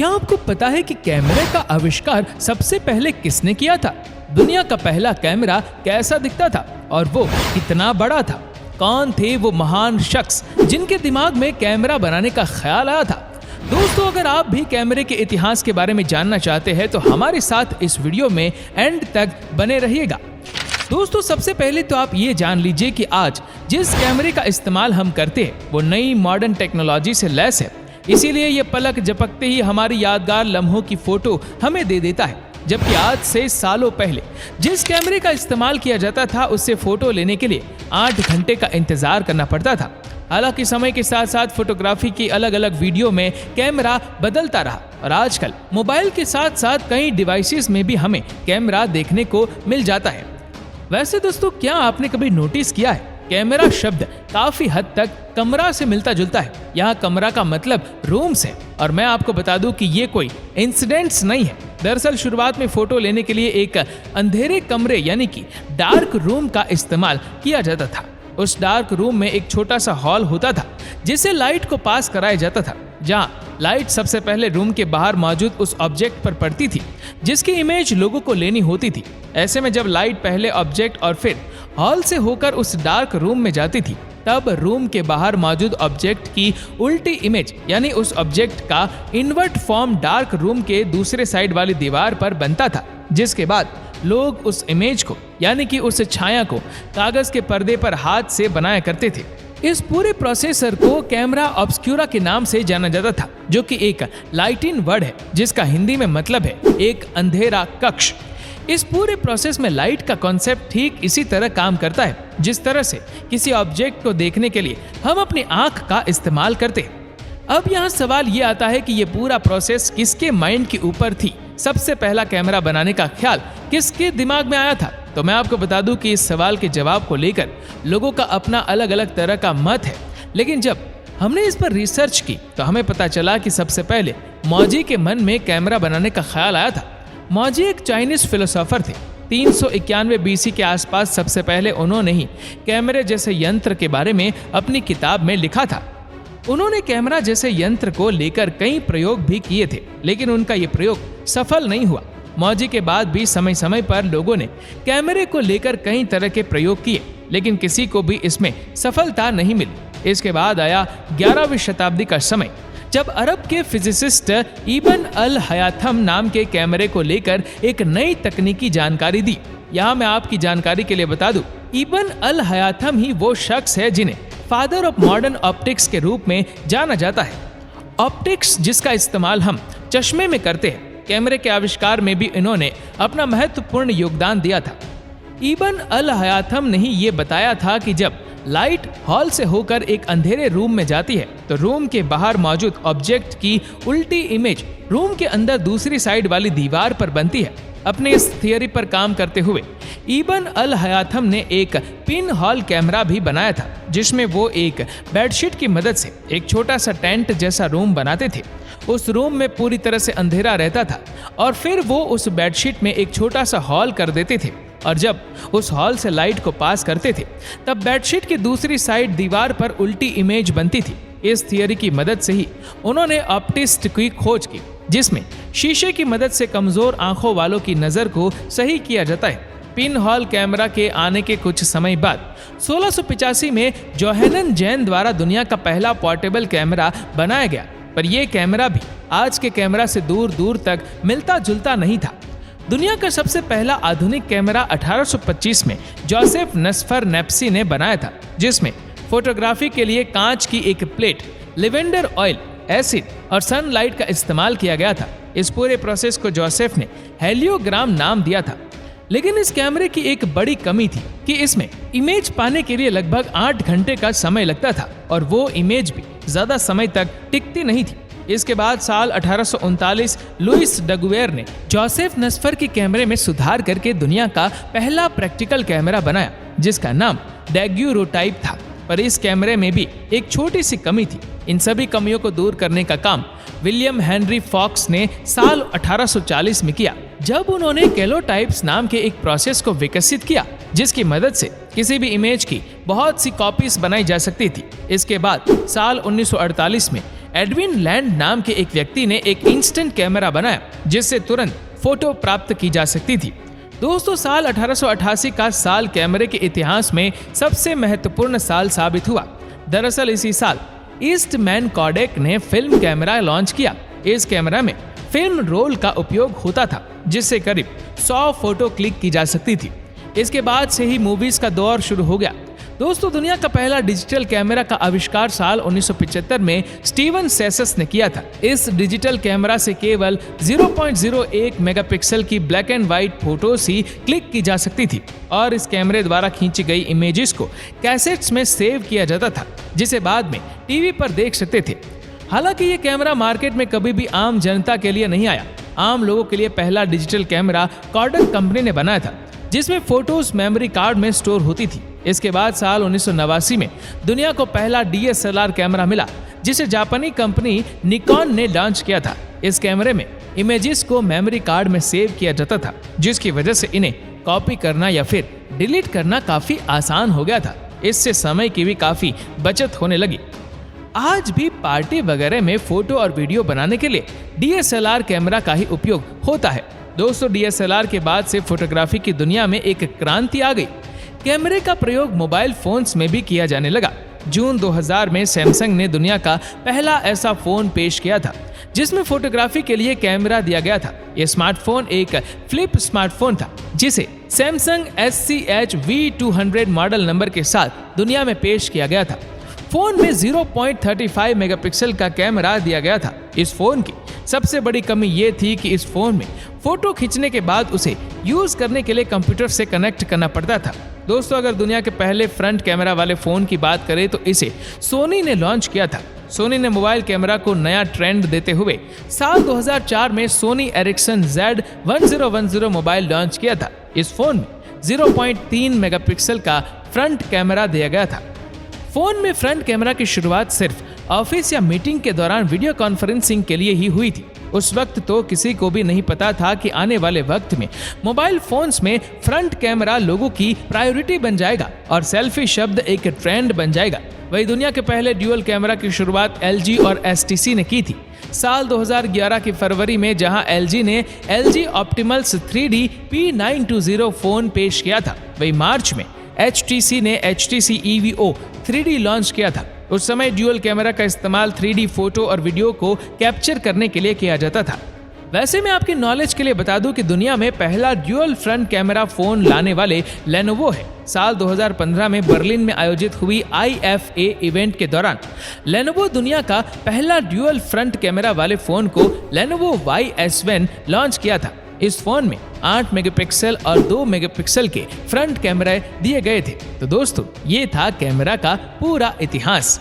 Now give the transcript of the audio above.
क्या आपको पता है कि कैमरे का आविष्कार सबसे पहले किसने किया था? दुनिया का पहला कैमरा कैसा दिखता था और वो कितना बड़ा था? कौन थे वो महान शख्स जिनके दिमाग में कैमरा बनाने का ख्याल आया था? दोस्तों, अगर आप भी कैमरे के इतिहास के बारे में जानना चाहते हैं तो हमारे साथ इस वीडियो में एंड तक बने रहिएगा। दोस्तों, सबसे पहले तो आप ये जान लीजिए कि आज जिस कैमरे का इस्तेमाल हम करते हैं वो नई मॉडर्न टेक्नोलॉजी से लैस है। इसीलिए ये पलक झपकते ही हमारी यादगार लम्हों की फोटो हमें दे देता है। जबकि आज से सालों पहले जिस कैमरे का इस्तेमाल किया जाता था उससे फोटो लेने के लिए 8 घंटे का इंतजार करना पड़ता था। हालांकि समय के साथ साथ फोटोग्राफी की अलग अलग वीडियो में कैमरा बदलता रहा और आजकल मोबाइल के साथ साथ कई डिवाइसेस में भी हमें कैमरा देखने को मिल जाता है। वैसे दोस्तों, क्या आपने कभी नोटिस किया है कैमरा शब्द काफी हद तक कमरा से मिलता जुलता है। यहाँ कमरा का मतलब रूम्स है और मैं आपको बता दूं कि ये कोई इंसिडेंट्स नहीं है। दरअसल शुरुआत में फोटो लेने के लिए एक अंधेरे कमरे यानी कि डार्क रूम का इस्तेमाल किया जाता था। उस डार्क रूम में एक छोटा सा हॉल होता था जिसे लाइट को पास कराया जाता था, जहाँ लाइट सबसे पहले रूम के बाहर मौजूद उस ऑब्जेक्ट पर पड़ती थी जिसकी इमेज लोगों को लेनी होती थी। ऐसे में जब लाइट पहले ऑब्जेक्ट और फिर हॉल से होकर उस डार्क रूम में जाती थी तब रूम के बाहर मौजूद ऑब्जेक्ट की उल्टी इमेज यानी उस ऑब्जेक्ट का इन्वर्ट फॉर्म डार्क रूम के दूसरे साइड वाली दीवार पर बनता था, जिसके बाद लोग उस इमेज को यानी कि उस छाया को कागज के पर्दे पर हाथ से बनाया करते थे। इस पूरे प्रोसेसर को कैमरा ऑब्सक्यूरा के नाम से जाना जाता था, जो कि एक लैटिन वर्ड है जिसका हिंदी में मतलब है एक अंधेरा कक्ष। इस पूरे प्रोसेस में लाइट का कॉन्सेप्ट ठीक इसी तरह काम करता है जिस तरह से किसी ऑब्जेक्ट को देखने के लिए हम अपनी आंख का इस्तेमाल करते हैं। अब यहाँ सवाल ये आता है कि ये पूरा प्रोसेस किसके माइंड के ऊपर थी? सबसे पहला कैमरा बनाने का ख्याल किसके दिमाग में आया था? तो मैं आपको बता दूं कि इस सवाल के जवाब को लेकर लोगों का अपना अलग अलग तरह का मत है, लेकिन जब हमने इस पर रिसर्च की तो हमें पता चला कि सबसे पहले मौजी के मन में कैमरा बनाने का ख्याल आया था। मौजी एक चाइनीज फिलोसोफर थे। 391 BC के आसपास सबसे पहले उन्होंने ही कैमरे जैसे यंत्र के बारे में अपनी किताब में लिखा था। उन्होंने कैमरा जैसे यंत्र को लेकर कई प्रयोग भी किए थे, लेकिन उनका ये प्रयोग सफल नहीं हुआ। मौजी के बाद भी समय समय पर लोगों ने कैमरे को लेकर कई तरह के प्रयोग किए, लेकिन किसी को भी इसमें सफलता नहीं मिली। इसके बाद आया 11वीं शताब्दी का समय, जब अरब के फिजिसिस्ट इब्न अल हयाथम नाम के कैमरे को लेकर एक नई तकनीकी जानकारी दी। यहाँ मैं आपकी जानकारी के लिए बता दूं, इब्न अल हयाथम ही वो शख्स है जिन्हें फादर ऑफ मॉडर्न ऑप्टिक्स के रूप में जाना जाता है। ऑप्टिक्स जिसका इस्तेमाल हम चश्मे में करते हैं, कैमरे के आविष्कार में भी इन्होंने अपना महत्वपूर्ण योगदान दिया था। इब्न अल हयाथम ने ही ये बताया था कि जब लाइट हॉल से होकर एक अंधेरे रूम में जाती है तो रूम के बाहर मौजूद ऑब्जेक्ट की उल्टी इमेज रूम के अंदर दूसरी साइड वाली दीवार पर बनती है। अपने इस थियरी पर काम करते हुए इब्न अल हयाथम ने एक पिन हॉल कैमरा भी बनाया था, जिसमें वो एक बेडशीट की मदद से एक छोटा सा टेंट जैसा रूम बनाते थे। उस रूम में पूरी तरह से अंधेरा रहता था और फिर वो उस बेडशीट में एक छोटा सा हॉल कर देते थे और जब उस हॉल से लाइट को पास करते थे तब बेडशीट की दूसरी साइड दीवार पर उल्टी इमेज बनती थी। इस थियरी की मदद से ही उन्होंने ऑप्टिस्ट की खोज की, जिसमें शीशे की मदद से कमजोर आंखों वालों की नजर को सही किया जाता है। पिन हॉल कैमरा के आने के कुछ समय बाद 1685 में जोहानन जैन द्वारा दुनिया का पहला पोर्टेबल कैमरा बनाया गया, पर यह कैमरा भी आज के कैमरा से दूर दूर तक मिलता जुलता नहीं था। दुनिया का सबसे पहला आधुनिक कैमरा 1825 में जोसेफ नस्फर नेप्सी ने बनाया था, जिसमें फोटोग्राफी के लिए कांच की एक प्लेट, लेवेंडर ऑयल, एसिड और सनलाइट का इस्तेमाल किया गया था। इस पूरे प्रोसेस को जोसेफ ने हेलियोग्राम नाम दिया था। लेकिन इस कैमरे की एक बड़ी कमी थी कि इसमें इमेज पाने के लिए लगभग 8 घंटे का समय लगता था और वो इमेज भी ज्यादा समय तक टिकती नहीं थी। इसके बाद साल 1839 लुइस डगुएर ने जोसेफ नस्फर के कैमरे में सुधार करके दुनिया का पहला प्रैक्टिकल कैमरा बनाया, जिसका नाम डैग्यूरोटाइप था। पर इस कैमरे में भी एक छोटी सी कमी थी। इन सभी कमियों को दूर करने का काम विलियम हेनरी फॉक्स ने साल 1840 में किया, जब उन्होंने कैलोटाइप्स नाम के एक प्रोसेस को विकसित किया, जिसकी मदद से किसी भी इमेज की बहुत सी कॉपीज बनाई जा सकती थी। इसके बाद साल 1948 में एडविन लैंड नाम के एक व्यक्ति ने एक इंस्टेंट कैमरा बनाया जिससे तुरंत फोटो प्राप्त की जा सकती थी। दोस्तों, साल 1888 का साल कैमरे के इतिहास में सबसे महत्वपूर्ण साल साबित हुआ। दरअसल इसी साल ईस्टमैन कोडैक ने फिल्म कैमरा लॉन्च किया। इस कैमरा में फिल्म रोल का उपयोग होता था जिससे करीब 100 फोटो क्लिक की जा सकती थी। इसके बाद से ही मूवीज का दौर शुरू हो गया। दोस्तों, दुनिया का पहला डिजिटल कैमरा का आविष्कार साल 1975 में स्टीवन सेसस ने किया था। इस डिजिटल कैमरा से केवल 0.01 मेगापिक्सल की black and white photos he click की जा सकती थी और इस कैमरे द्वारा खींची गई इमेजेस को कैसेट्स में सेव किया जाता था जिसे बाद में टीवी पर देख सकते थे। हालांकि ये कैमरा मार्केट में कभी भी आम जनता के लिए नहीं आया। आम लोगों के लिए पहला डिजिटल कैमरा कोडैक कंपनी ने बनाया था जिसमें फोटोज मेमोरी कार्ड में स्टोर होती थी। इसके बाद साल 1989 में दुनिया को पहला DSLR कैमरा मिला जिसे जापानी कंपनी निकॉन ने लॉन्च किया था। इस कैमरे में इमेजेस को मेमोरी कार्ड में सेव किया जाता था जिसकी वजह से इन्हें कॉपी करना या फिर डिलीट करना काफी आसान हो गया था। इससे समय की भी काफी बचत होने लगी। आज भी पार्टी वगैरह में फोटो और वीडियो बनाने के लिए DSLR कैमरा का ही उपयोग होता है। दोस्तों, DSLR के बाद से फोटोग्राफी की दुनिया में एक क्रांति आ गई। कैमरे का प्रयोग मोबाइल फोन्स में भी किया जाने लगा। जून 2000 में सैमसंग ने दुनिया का पहला ऐसा फोन पेश किया था जिसमें फोटोग्राफी के लिए कैमरा दिया गया था। यह स्मार्टफोन एक फ्लिप स्मार्टफोन था जिसे Samsung SCH V200 model number के साथ दुनिया में पेश किया गया था। फोन में 0.35 मेगापिक्सल का कैमरा दिया गया था। इस फोन की सबसे बड़ी कमी ये थी कि इस फोन में फोटो खींचने के बाद उसे यूज करने के लिए कंप्यूटर से कनेक्ट करना पड़ता था। दोस्तों, अगर दुनिया के पहले फ्रंट कैमरा वाले फोन की बात करें तो इसे सोनी ने लॉन्च किया था। सोनी ने मोबाइल कैमरा को नया ट्रेंड देते हुए साल 2004 में Sony Ericsson Z1010 mobile launch किया था। इस फोन में 0.3 मेगापिक्सल का फ्रंट कैमरा दिया गया था। फोन में फ्रंट कैमरा की शुरुआत सिर्फ ऑफिस या मीटिंग के दौरान वीडियो कॉन्फ्रेंसिंग के लिए ही हुई थी। उस वक्त तो किसी को भी नहीं पता था कि आने वाले वक्त में मोबाइल फोन्स में फ्रंट कैमरा लोगों की प्रायोरिटी बन जाएगा और सेल्फी शब्द एक ट्रेंड बन जाएगा। वही दुनिया के पहले ड्यूअल कैमरा की शुरुआत LG और STC ने की थी साल 2011 की फरवरी में, जहां LG ने LG Optimals 3D P920 phone पेश किया था। वही मार्च में HTC ने HTC EVO 3D लॉन्च किया था। उस समय ड्यूअल कैमरा का इस्तेमाल 3D फोटो और वीडियो को कैप्चर करने के लिए किया जाता था। वैसे मैं आपकी नॉलेज के लिए बता दूं कि दुनिया में पहला ड्यूअल फ्रंट कैमरा फोन लाने वाले लेनोवो है। साल 2015 में बर्लिन में आयोजित हुई IFA इवेंट के दौरान लेनोवो दुनिया का पहला ड्यूअल फ्रंट कैमरा वाले फोन को लेनोवो YS1 लॉन्च किया था। इस फोन में 8 मेगापिक्सल और 2 मेगापिक्सल के फ्रंट कैमरे दिए गए थे। तो दोस्तों, ये था कैमरा का पूरा इतिहास।